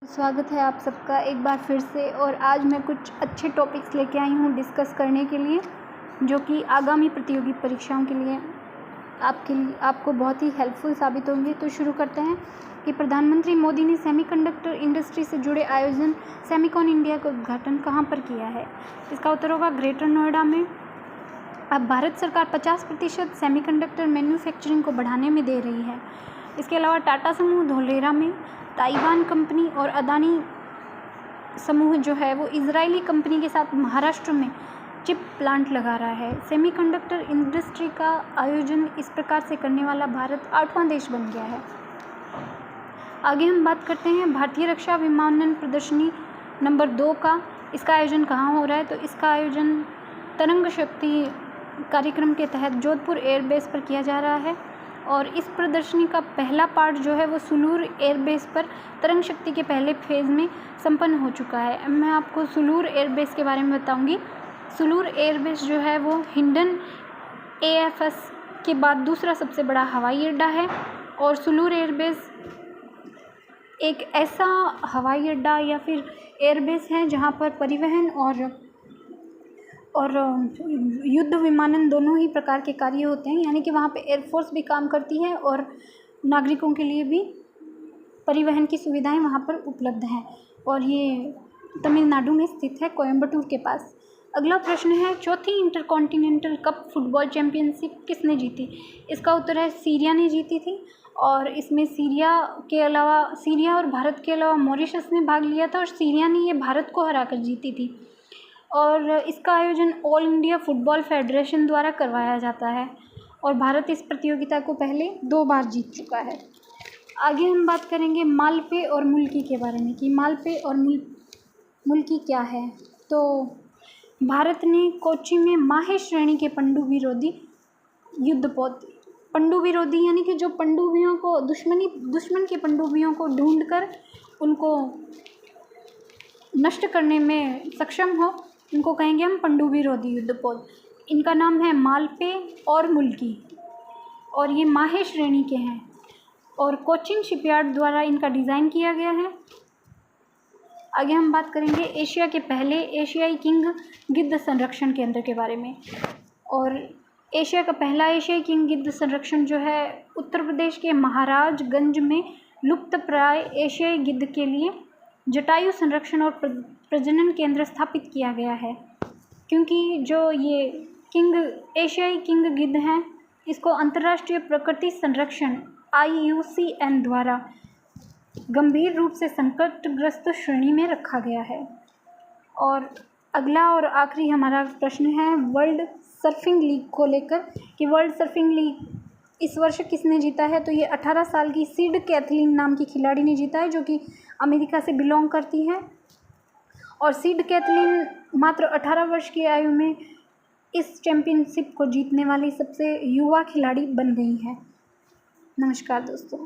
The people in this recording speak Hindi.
स्वागत है आप सबका एक बार फिर से। और आज मैं कुछ अच्छे टॉपिक्स लेके आई हूँ डिस्कस करने के लिए, जो कि आगामी प्रतियोगी परीक्षाओं के लिए आपको बहुत ही हेल्पफुल साबित होंगे। तो शुरू करते हैं कि प्रधानमंत्री मोदी ने सेमीकंडक्टर इंडस्ट्री से जुड़े आयोजन सेमिकॉन इंडिया का उद्घाटन कहाँ पर किया है। इसका उत्तर होगा ग्रेटर नोएडा में। अब भारत सरकार 50% सेमीकंडक्टर मैन्युफैक्चरिंग को बढ़ाने में दे रही है। इसके अलावा टाटा समूह धोलेरा में, ताइवान कंपनी और अदानी समूह जो है वो इजरायली कंपनी के साथ महाराष्ट्र में चिप प्लांट लगा रहा है। सेमीकंडक्टर इंडस्ट्री का आयोजन इस प्रकार से करने वाला भारत 8वां देश बन गया है। आगे हम बात करते हैं भारतीय रक्षा विमानन प्रदर्शनी नंबर 2 का। इसका आयोजन कहाँ हो रहा है, तो इसका आयोजन तरंग शक्ति कार्यक्रम के तहत जोधपुर एयरबेस पर किया जा रहा है। और इस प्रदर्शनी का पहला पार्ट जो है वो सुलूर एयरबेस पर तरंग शक्ति के पहले फेज़ में संपन्न हो चुका है। अब मैं आपको सुलूर एयरबेस के बारे में बताऊंगी। सुलूर एयरबेस जो है वो हिंडन एएफएस के बाद दूसरा सबसे बड़ा हवाई अड्डा है। और सुलूर एयरबेस एक ऐसा हवाई अड्डा या फिर एयरबेस है जहां पर परिवहन और युद्ध विमानन दोनों ही प्रकार के कार्य होते हैं, यानी कि वहाँ पे एयरफोर्स भी काम करती है और नागरिकों के लिए भी परिवहन की सुविधाएं वहाँ पर उपलब्ध हैं। और ये तमिलनाडु में स्थित है, कोयम्बटूर के पास। अगला प्रश्न है, चौथी इंटरकॉन्टिनेंटल कप फुटबॉल चैंपियनशिप किसने जीती। इसका उत्तर है सीरिया ने जीती थी। और इसमें सीरिया और भारत के अलावा मॉरिशस ने भाग लिया था, और सीरिया ने ये भारत को हराकर जीती थी। और इसका आयोजन ऑल इंडिया फुटबॉल फेडरेशन द्वारा करवाया जाता है। और भारत इस प्रतियोगिता को पहले 2 बार जीत चुका है। आगे हम बात करेंगे मालपे और मुल्की के बारे में, कि मालपे और मुल्की क्या है। तो भारत ने कोच्चि में माहे श्रेणी के पनडुब्बी रोधी युद्धपोत, पनडुब्बी रोधी यानी कि जो पनडुब्बियों को दुश्मन के पनडुब्बियों को ढूंढकर उनको नष्ट करने में सक्षम हो, इनको कहेंगे हम पनडुब्बी रोधी युद्धपोत। इनका नाम है मालपे और मुल्की, और ये माहे श्रेणी के हैं। और कोचिन शिपयार्ड द्वारा इनका डिज़ाइन किया गया है। आगे हम बात करेंगे एशिया के पहले एशियाई किंग गिद्ध संरक्षण केंद्र के बारे में। और एशिया का पहला एशियाई किंग गिद्ध संरक्षण जो है उत्तर प्रदेश के महाराजगंज में लुप्तप्राय एशियाई गिद्ध के लिए जटायु संरक्षण और प्रजनन केंद्र स्थापित किया गया है। क्योंकि जो ये एशियाई किंग गिद्ध हैं, इसको अंतर्राष्ट्रीय प्रकृति संरक्षण IUCN द्वारा गंभीर रूप से संकटग्रस्त श्रेणी में रखा गया है। और अगला और आखिरी हमारा प्रश्न है वर्ल्ड सर्फिंग लीग को लेकर, कि वर्ल्ड सर्फिंग लीग इस वर्ष किसने जीता है। तो ये 18 साल की सीड कैथलीन नाम की खिलाड़ी ने जीता है, जो कि अमेरिका से बिलोंग करती है। और सीड कैथलीन मात्र 18 वर्ष की आयु में इस चैम्पियनशिप को जीतने वाली सबसे युवा खिलाड़ी बन गई है। नमस्कार दोस्तों।